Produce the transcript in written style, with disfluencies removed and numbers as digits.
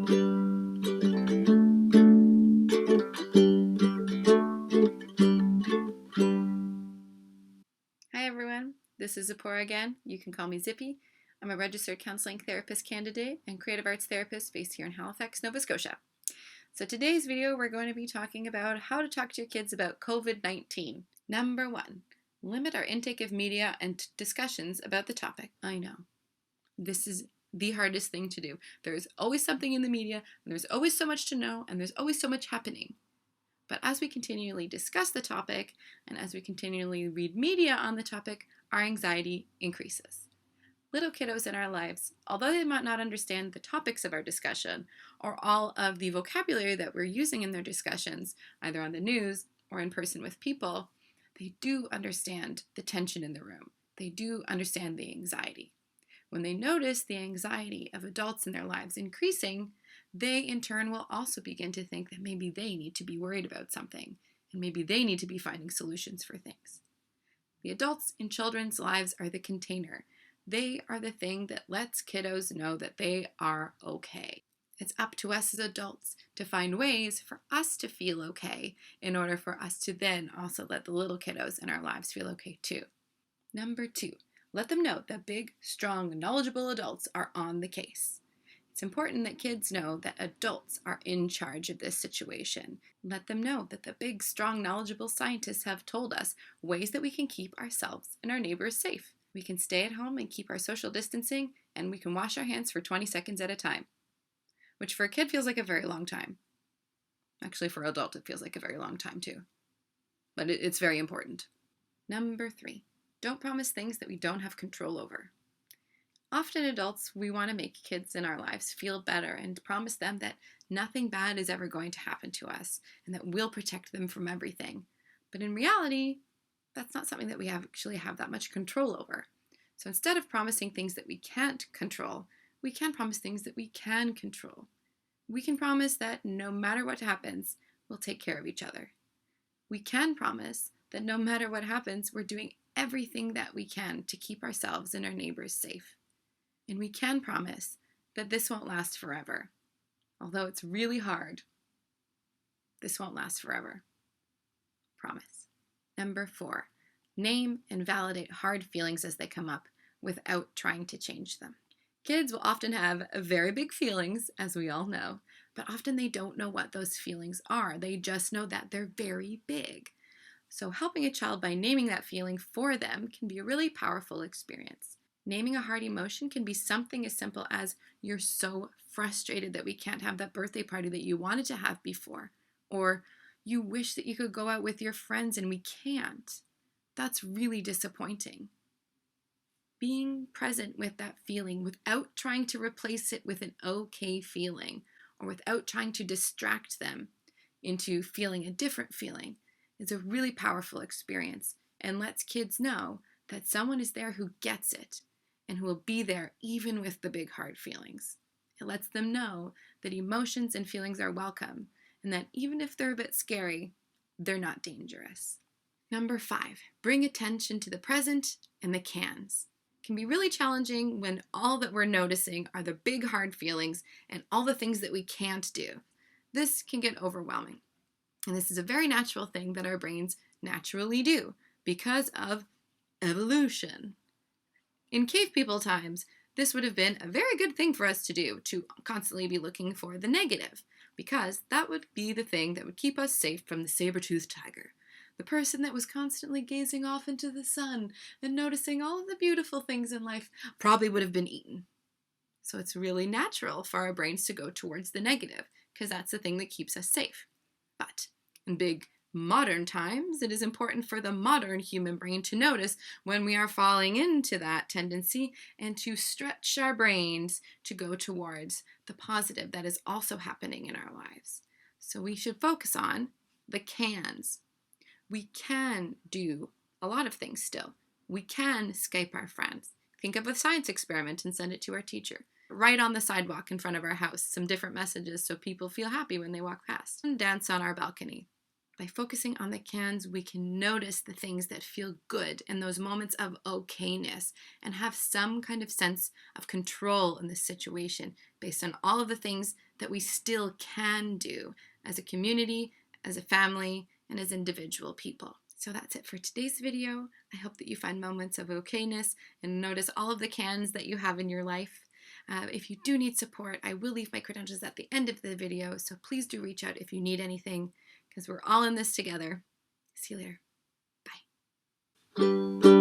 Hi everyone, this is Zipporah again. You can call me Zippy. I'm a registered counseling therapist candidate and creative arts therapist based here in Halifax, Nova Scotia. So today's video we're going to be talking about how to talk to your kids about COVID-19. Number 1, limit our intake of media and discussions about the topic. I know, this is the hardest thing to do. There's always something in the media, and there's always so much to know, and there's always so much happening. But as we continually discuss the topic, and as we continually read media on the topic, our anxiety increases. Little kiddos in our lives, although they might not understand the topics of our discussion, or all of the vocabulary that we're using in their discussions, either on the news or in person with people, they do understand the tension in the room. They do understand the anxiety. When they notice the anxiety of adults in their lives increasing, they in turn will also begin to think that maybe they need to be worried about something, and maybe they need to be finding solutions for things. The adults in children's lives are the container. They are the thing that lets kiddos know that they are okay. It's up to us as adults to find ways for us to feel okay in order for us to then also let the little kiddos in our lives feel okay too. Number 2, let them know that big, strong, knowledgeable adults are on the case. It's important that kids know that adults are in charge of this situation. Let them know that the big, strong, knowledgeable scientists have told us ways that we can keep ourselves and our neighbors safe. We can stay at home and keep our social distancing, and we can wash our hands for 20 seconds at a time, which for a kid feels like a very long time. Actually, for an adult, it feels like a very long time too. But it's very important. Number 3, don't promise things that we don't have control over. Often adults, we want to make kids in our lives feel better and promise them that nothing bad is ever going to happen to us and that we'll protect them from everything. But in reality, that's not something that we actually have that much control over. So instead of promising things that we can't control, we can promise things that we can control. We can promise that no matter what happens, we'll take care of each other. We can promise that no matter what happens, we're doing everything that we can to keep ourselves and our neighbors safe. And we can promise that this won't last forever. Although it's really hard, this won't last forever. Promise. Number 4, name and validate hard feelings as they come up without trying to change them. Kids will often have very big feelings, as we all know, but often they don't know what those feelings are. They just know that they're very big. So helping a child by naming that feeling for them can be a really powerful experience. Naming a hard emotion can be something as simple as you're so frustrated that we can't have that birthday party that you wanted to have before, or you wish that you could go out with your friends and we can't. That's really disappointing. Being present with that feeling without trying to replace it with an okay feeling or without trying to distract them into feeling a different feeling is a really powerful experience and lets kids know that someone is there who gets it and who will be there even with the big hard feelings. It lets them know that emotions and feelings are welcome and that even if they're a bit scary, they're not dangerous. Number 5, bring attention to the present and the cans. It can be really challenging when all that we're noticing are the big hard feelings and all the things that we can't do. This can get overwhelming. And this is a very natural thing that our brains naturally do because of evolution. In cave people times, this would have been a very good thing for us to do, to constantly be looking for the negative, because that would be the thing that would keep us safe from the saber-toothed tiger, the person that was constantly gazing off into the sun and noticing all of the beautiful things in life probably would have been eaten. So it's really natural for our brains to go towards the negative, because that's the thing that keeps us safe. But in big modern times, it is important for the modern human brain to notice when we are falling into that tendency and to stretch our brains to go towards the positive that is also happening in our lives. So we should focus on the cans. We can do a lot of things still. We can Skype our friends. Think of a science experiment and send it to our teacher. Write on the sidewalk in front of our house some different messages so people feel happy when they walk past. And dance on our balcony. By focusing on the cans, we can notice the things that feel good in those moments of okayness and have some kind of sense of control in the situation based on all of the things that we still can do as a community, as a family, and as individual people. So that's it for today's video. I hope that you find moments of okayness and notice all of the cans that you have in your life. If you do need support, I will leave my credentials at the end of the video, so please do reach out if you need anything, because we're all in this together. See you later. Bye.